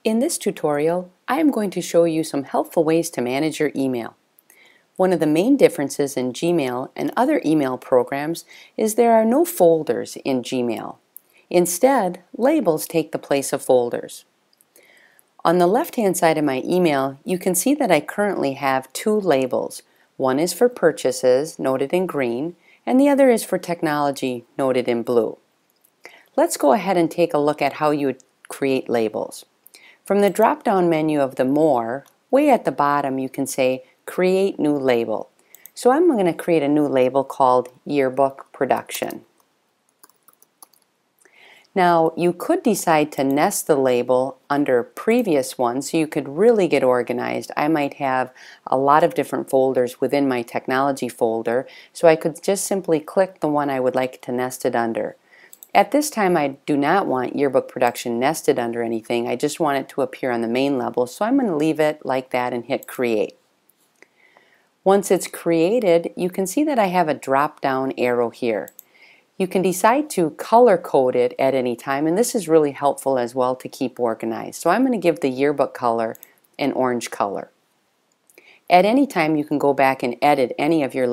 In this tutorial, I am going to show you some helpful ways to manage your email. One of the main differences in Gmail and other email programs is there are no folders in Gmail. Instead, labels take the place of folders. On the left-hand side of my email, you can see that I currently have two labels. One is for purchases, noted in green, and the other is for technology, noted in blue. Let's go ahead and take a look at how you would create labels. From the drop-down menu of the More, way at the bottom you can say Create New Label. So I'm going to create a new label called Yearbook Production. Now you could decide to nest the label under previous ones so you could really get organized. I might have a lot of different folders within my technology folder, so I could just simply click the one I would like to nest it under. At this time I do not want Yearbook Production nested under anything. I just want it to appear on the main level, so I'm going to leave it like that and hit Create. Once it's created, you can see that I have a drop-down arrow here. You can decide to color code it at any time, and this is really helpful as well to keep organized. So I'm going to give the yearbook color an orange color. At any time you can go back and edit any of your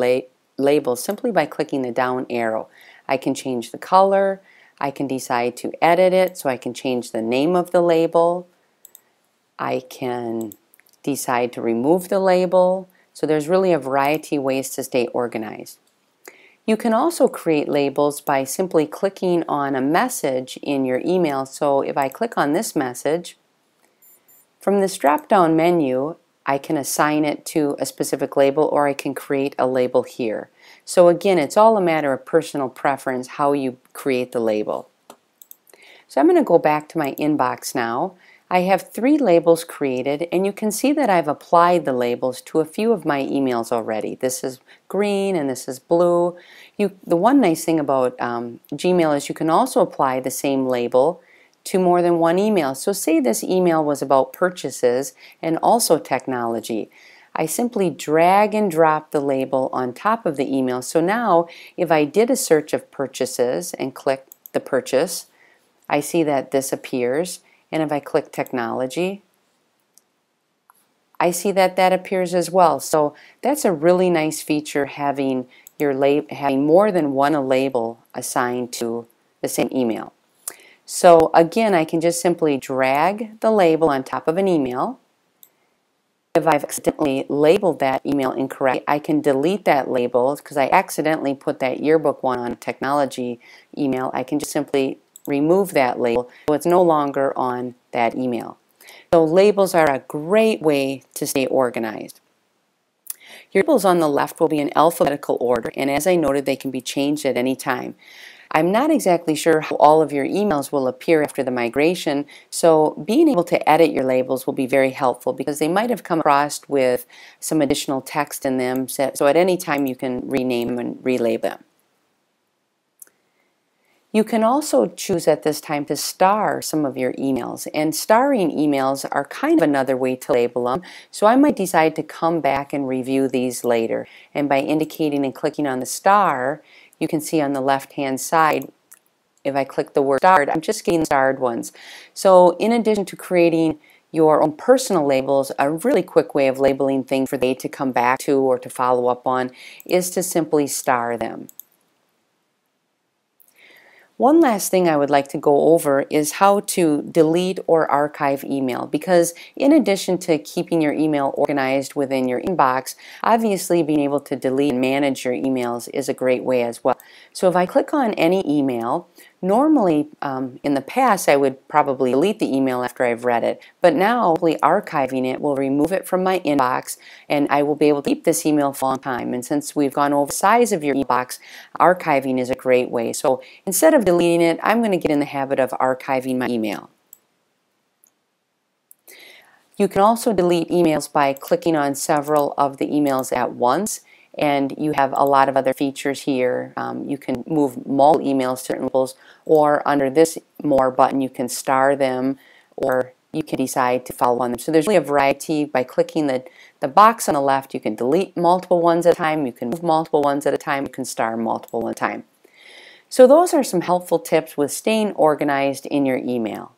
labels simply by clicking the down arrow. I can change the color, I can decide to edit it, so I can change the name of the label, I can decide to remove the label, so there's really a variety of ways to stay organized. You can also create labels by simply clicking on a message in your email. So if I click on this message, from this drop-down menu I can assign it to a specific label, or I can create a label here. So again, it's all a matter of personal preference how you create the label. So I'm going to go back to my inbox now. I have 3 labels created, and you can see that I've applied the labels to a few of my emails already. This is green and this is blue. The one nice thing about Gmail is you can also apply the same label to more than one email. So say this email was about purchases and also technology. I simply drag and drop the label on top of the email. So now if I did a search of purchases and click the purchase, I see that this appears. And if I click technology, I see that that appears as well. So that's a really nice feature, having more than one label assigned to the same email. So again, I can just simply drag the label on top of an email. If I've accidentally labeled that email incorrectly, I can delete that label because I accidentally put that yearbook one on technology email. I can just simply remove that label so it's no longer on that email. So labels are a great way to stay organized. Your labels on the left will be in alphabetical order, and as I noted, they can be changed at any time. I'm not exactly sure how all of your emails will appear after the migration, so being able to edit your labels will be very helpful because they might have come across with some additional text in them, so at any time you can rename them and relabel them. You can also choose at this time to star some of your emails, and starring emails are kind of another way to label them, so I might decide to come back and review these later. And by indicating and clicking on the star, you can see on the left hand side, if I click the word starred, I'm just getting starred ones. So in addition to creating your own personal labels, a really quick way of labeling things for they to come back to or to follow up on is to simply star them. One last thing I would like to go over is how to delete or archive email, because in addition to keeping your email organized within your inbox, obviously being able to delete and manage your emails is a great way as well. So if I click on any email, normally in the past I would probably delete the email after I've read it, but now simply archiving it will remove it from my inbox and I will be able to keep this email for a long time. And since we've gone over the size of your inbox, archiving is a great way. So instead of deleting it, I'm going to get in the habit of archiving my email. You can also delete emails by clicking on several of the emails at once, and you have a lot of other features here. You can move multiple emails to certain labels, or under this More button you can star them, or you can decide to follow on them. So there's really a variety. By clicking the box on the left, you can delete multiple ones at a time, you can move multiple ones at a time, you can star multiple at a time. So those are some helpful tips with staying organized in your email.